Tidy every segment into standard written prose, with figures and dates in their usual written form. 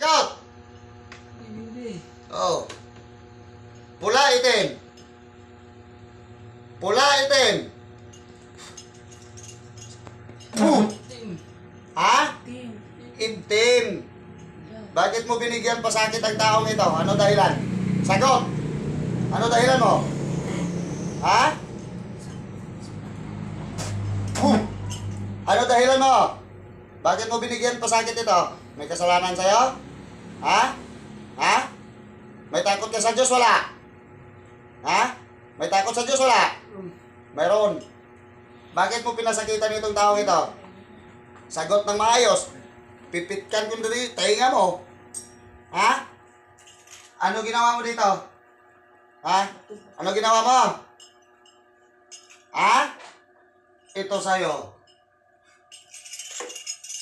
Sagot! Oh. Pula, itim. Pula, itim. Ha? Itim. Bakit mo binigyan pasakit ang taong ito? Ano dahilan? Sagot! Ano dahilan mo? Ha? Ano dahilan mo? Bakit mo binigyan pasakit ito? May kasalanan sa'yo? Ha? Ha? May takot ka sa Diyos? Wala? Ha? May takot sa Diyos? Wala? Mayroon. Bakit mo pinasakitan itong taong ito? Sagot ng maayos. Pipitkan ko dito, tainga mo. Ha? Ano ginawa mo dito? Ha? Ano ginawa mo? Ha? Ito sa'yo.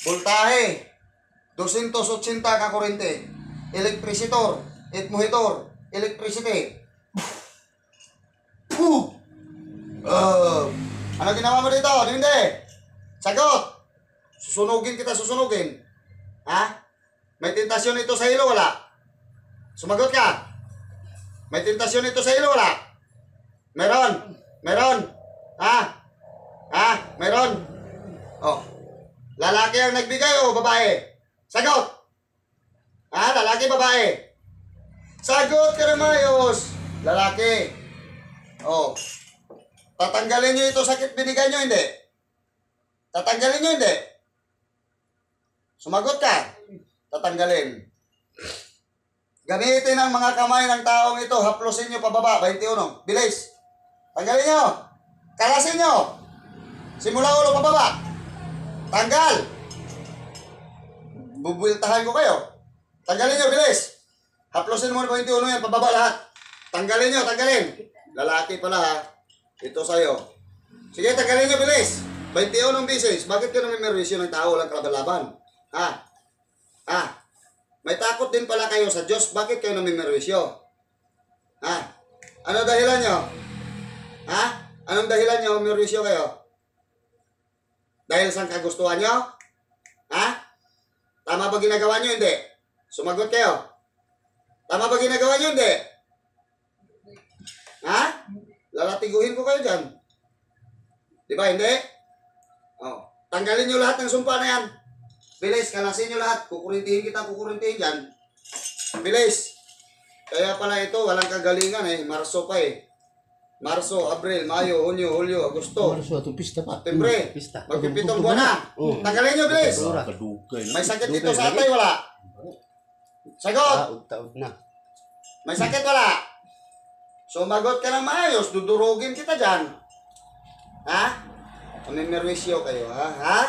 Voltahe. 280 ka kurente. Elektrisitor. Etmohitor. Electricity. Ano ginawa mo dito? Hindi. Sagot. Susunugin kita, susunugin. Ha? May tentasyon ito sa ilo, wala? Sumagot ka. May tentasyon ito sa ilo, wala? Meron. Meron. Ha? Ha? Meron. Oh. Lalaki ang nagbigay o babae? Sagot. Ha? Lalaki, babae? Sagot ka na mayos. Lalaki. Oh. Tatanggalin nyo ito sakit binigay nyo, hindi? Tatanggalin nyo, hindi? Sumagot ka. Tatanggalin. Gamitin ang mga kamay ng taong ito. Haplosin nyo pababa. 21. Bilis. Tanggalin nyo. Kalasin nyo. Simula ulo pababa. Tanggal. Bubuiltahan ko kayo. Tanggalin nyo. Bilis. Haplosin mo 21 yan. Pababa lahat. Tanggalin nyo. Tanggalin. Lalaki pala ha. Ito sa'yo. Sige, tanggalin nyo. Bilis. 21 bisis. Bakit ka namin merisyo ng tao lang kalaban-laban? Ha? Ha? May takot din pala kayo sa Diyos. Bakit kayo namimerwisyo? Ha? Ano dahilan nyo? Ha? Anong dahilan nyo umirwisyo kayo? Dahil sa kagustuhan nyo? Ha? Tama ba ginagawa nyo? Hindi. Sumagot kayo. Tama ba ginagawa nyo? Hindi. Ha? Lalatiguhin ko kayo dyan. Di ba? Hindi? Oh. Tanggalin nyo lahat ng sumpa na yan. Bilis, kalasin nyo lahat. Kukurintihin kita, kukurintihin dyan. Bilis. Kaya pala ito, walang kagalingan eh. Marso pa eh. Marso, Abril, Mayo, Hunyo, Hulyo, Agosto. Marso, itong pista pa. Septembre. Magpipitong buwan na. Tanggalin nyo, bilis. May sakit dito sa atay, wala? Sagot. Taod na. May sakit, wala? Sumagot ka ng maayos. Dudurugin kita dyan. Ha? Pamimerwisyo kayo, ha? Ha?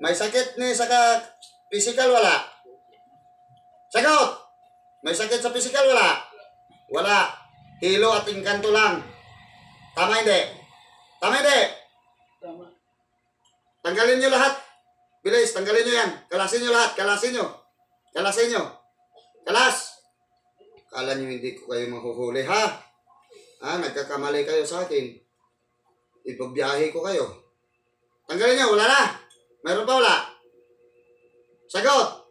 May sakit ni sa physical, wala? Sagot! May sakit sa physical, wala? Wala. Hilo at engkanto lang. Tama hindi? Tama hindi? Tama. Tanggalin nyo lahat. Bilis, tanggalin nyo yan. Kalasin nyo lahat. Kalasin nyo. Kalasin nyo. Kalas. Kala nyo hindi ko kayo mahuhuli, ha? Ha? Nagkakamali kayo sa akin. Ipabiyahe ko kayo. Tanggalin nyo, wala na. Mayroon pa, wala? Sagot.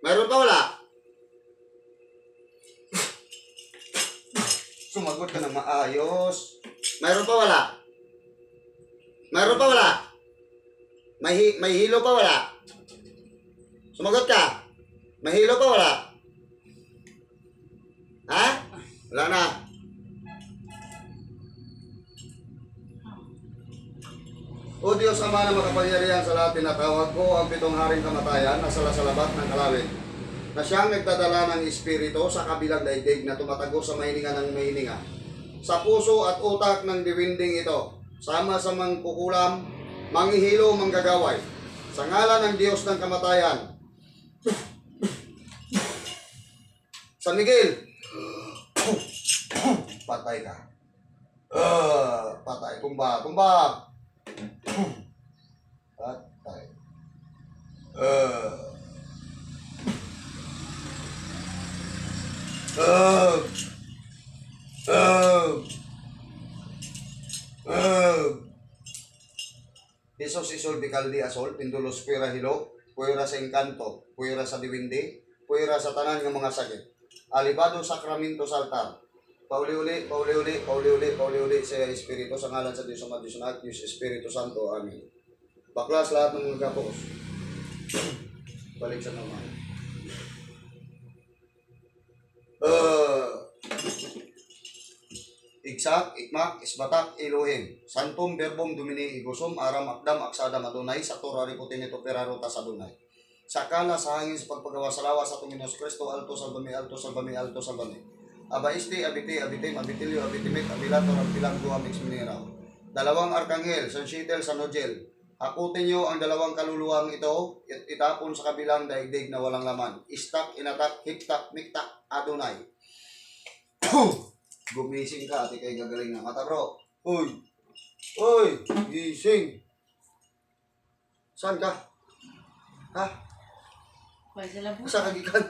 Mayroon pa, wala? Sumagot ka na maayos. Mayroon pa, wala? Mayroon pa, wala? May hilo pa, wala? Sumagot ka. May hilo pa, wala? Ha? Wala na. O Diyos, Ama na makapangyarihan sa lahat, tinatawag ko ang 7 haring kamatayan na salasalabat ng kalawin, na siyang nagdadala ng Espiritu sa kabilang daigdig na tumatago sa mahininga ng mahininga, sa puso at utak ng diwinding ito, sama sa mangkukulam, manghihilo, manggagaway, sa ngalan ng Diyos ng kamatayan. San Miguel, patay ka. Patay, tumba, tumba. Patay. Isos isol bicaldi asol, pindulos pera hilo, puwera sa engkanto, puwera sa diwindi, puwera sa tanan ng mga sakit. Alibado sakramento sa altar. Pauli-uli, pauli-uli, pauli-uli, pauli-uli sa Espiritu sa ngalan sa Diyos Ama, Diyos Anak, Diyos Espiritu Santo. Amen. Baklas lahat ng mga kapos. Balik sa normal. Iksak, ikmak, isbatak, iluhin. Santum, verbum, domini, igusum, aram, akdam, aksadam, adonai, sa torari putinito, perarota sa adonai. Sakala sa hangin sa pagpagawa sa lawa sa Panginoon Kristo, alto, salbami, alto, salbami, alto, salbami. Abaisti, abiti, abitim, abitilyo, abitimit, abilator, abilang, duha, mix, mineraw. Dalawang arkanghel, San Shitel, San Nogel. Hakutin nyo ang dalawang kaluluwang ito, itapon sa kabilang daigdig na walang laman. Istak, inatak, hiktak, miktak, adonai. Gumising ka, ati kay gagaling na mata, bro. Uy! Uy! Gising! Saan ka? Ha? Pwede lang po. Saan ka gikan?